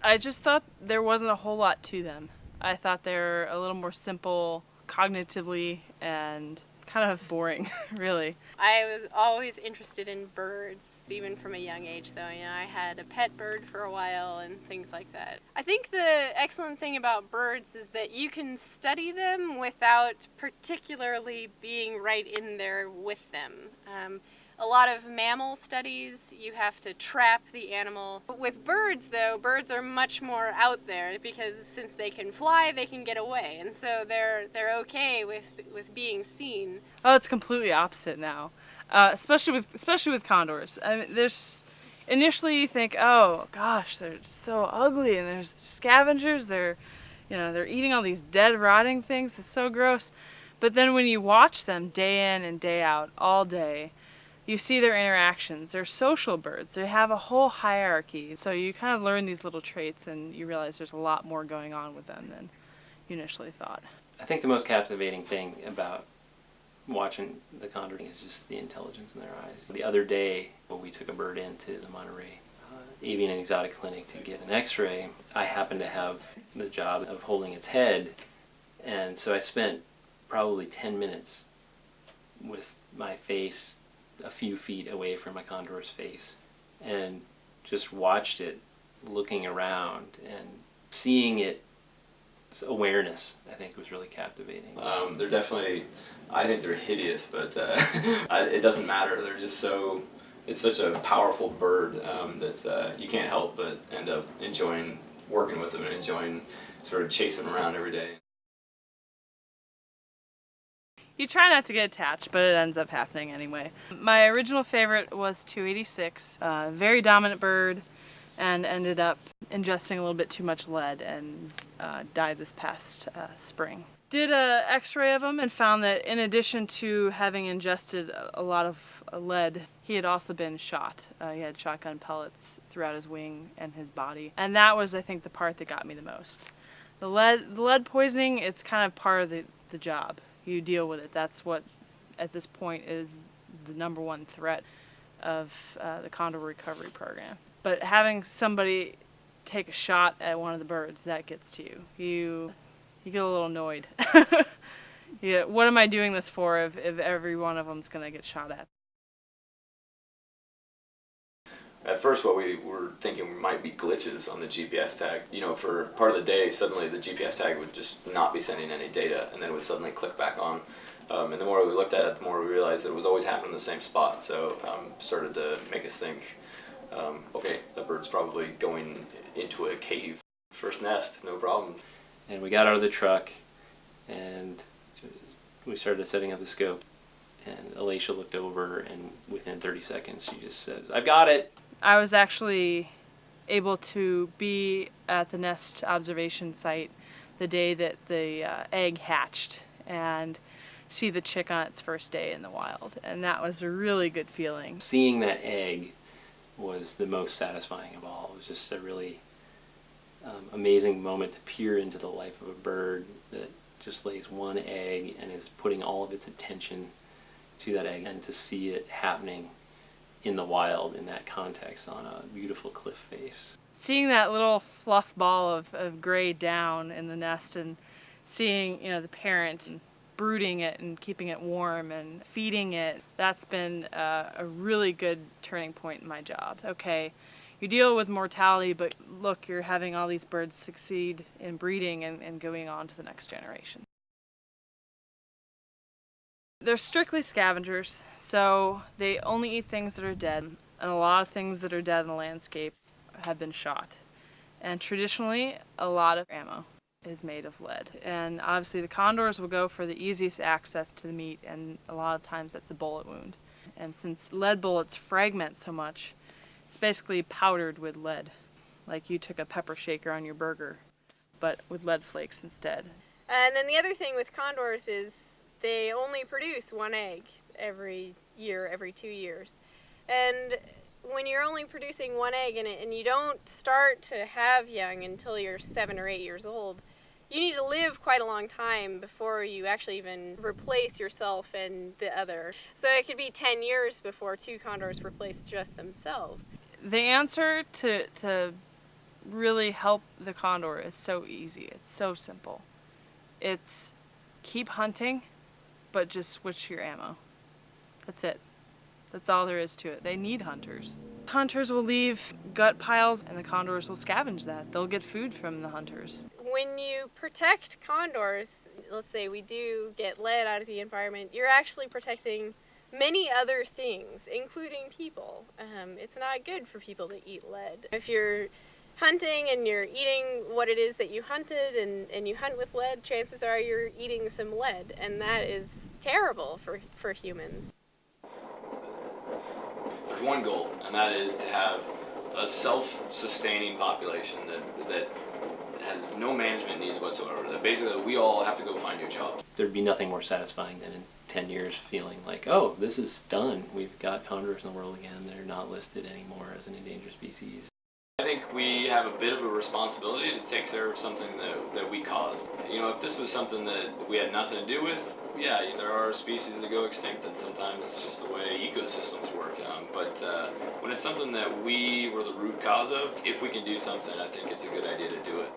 I just thought there wasn't a whole lot to them. I thought they were a little more simple cognitively and kind of boring, really. I was always interested in birds, even from a young age, though. You know, I had a pet bird for a while and things like that. I think the excellent thing about birds is that you can study them without particularly being right in there with them. A lot of mammal studies, you have to trap the animal. But with birds, though, birds are much more out there because since they can fly, they can get away, and so they're okay with being seen. Oh, it's completely opposite now, especially with condors. I mean, there's initially you think, oh gosh, they're so ugly, and there's scavengers. They're eating all these dead, rotting things. It's so gross. But then when you watch them day in and day out, all day, you see their interactions. They're social birds. They have a whole hierarchy. So you kind of learn these little traits and you realize there's a lot more going on with them than you initially thought. I think the most captivating thing about watching the condor is just the intelligence in their eyes. The other day, when we took a bird into the Monterey Avian and Exotic Clinic to get an x-ray, I happened to have the job of holding its head. And so I spent probably 10 minutes with my face a few feet away from my condor's face and just watched it looking around and seeing its awareness. I think was really captivating. They're definitely, I think they're hideous, but it doesn't matter. They're just so, it's such a powerful bird that you can't help but end up enjoying working with them and enjoying sort of chasing them around every day. You try not to get attached, but it ends up happening anyway. My original favorite was 286, very dominant bird, and ended up ingesting a little bit too much lead and died this past spring. Did a x-ray of him and found that in addition to having ingested a lot of lead, he had also been shot. He had shotgun pellets throughout his wing and his body. And that was, I think, the part that got me the most. The lead poisoning, it's kind of part of the job. You deal with it. That's what, at this point, is the #1 threat of the Condor Recovery Program. But having somebody take a shot at one of the birds, that gets to you. You get a little annoyed. What am I doing this for if every one of them's going to get shot at? At first what we were thinking might be glitches on the GPS tag. You know, for part of the day, suddenly the GPS tag would just not be sending any data, and then it would suddenly click back on. And the more we looked at it, the more we realized that it was always happening in the same spot. So started to make us think, okay, the bird's probably going into a cave. First nest, no problems. And we got out of the truck, and we started setting up the scope. And Alicia looked over, and within 30 seconds, she just says, "I've got it." I was actually able to be at the nest observation site the day that the egg hatched and see the chick on its first day in the wild, and that was a really good feeling. Seeing that egg was the most satisfying of all. It was just a really amazing moment to peer into the life of a bird that just lays one egg and is putting all of its attention to that egg, and to see it happening in the wild in that context on a beautiful cliff face. Seeing that little fluff ball of gray down in the nest and seeing, the parent and brooding it and keeping it warm and feeding it, that's been a really good turning point in my job. Okay, you deal with mortality, but look, you're having all these birds succeed in breeding and going on to the next generation. They're strictly scavengers, so they only eat things that are dead, and a lot of things that are dead in the landscape have been shot. And traditionally, a lot of ammo is made of lead. And obviously the condors will go for the easiest access to the meat, and a lot of times that's a bullet wound. And since lead bullets fragment so much, it's basically powdered with lead, like you took a pepper shaker on your burger, but with lead flakes instead. And then the other thing with condors is they only produce one egg every year, every 2 years. And when you're only producing one egg and you don't start to have young until you're 7 or 8 years old, you need to live quite a long time before you actually even replace yourself and the other. So it could be 10 years before 2 condors replace just themselves. The answer to really help the condor is so easy. It's so simple. It's keep hunting, but just switch your ammo. That's it. That's all there is to it. They need hunters. Hunters will leave gut piles and the condors will scavenge that. They'll get food from the hunters. When you protect condors, let's say we do get lead out of the environment, you're actually protecting many other things, including people. It's not good for people to eat lead. If you're hunting and you're eating what it is that you hunted and you hunt with lead, chances are you're eating some lead, and that is terrible for humans. There's one goal, and that is to have a self-sustaining population that has no management needs whatsoever. That basically we all have to go find new jobs. There'd be nothing more satisfying than in 10 years feeling like, oh, this is done. We've got condors in the world again. They're not listed anymore as an endangered species. I think we have a bit of a responsibility to take care of something that we caused. You know, if this was something that we had nothing to do with, yeah, there are species that go extinct, and sometimes it's just the way ecosystems work. But when it's something that we were the root cause of, if we can do something, I think it's a good idea to do it.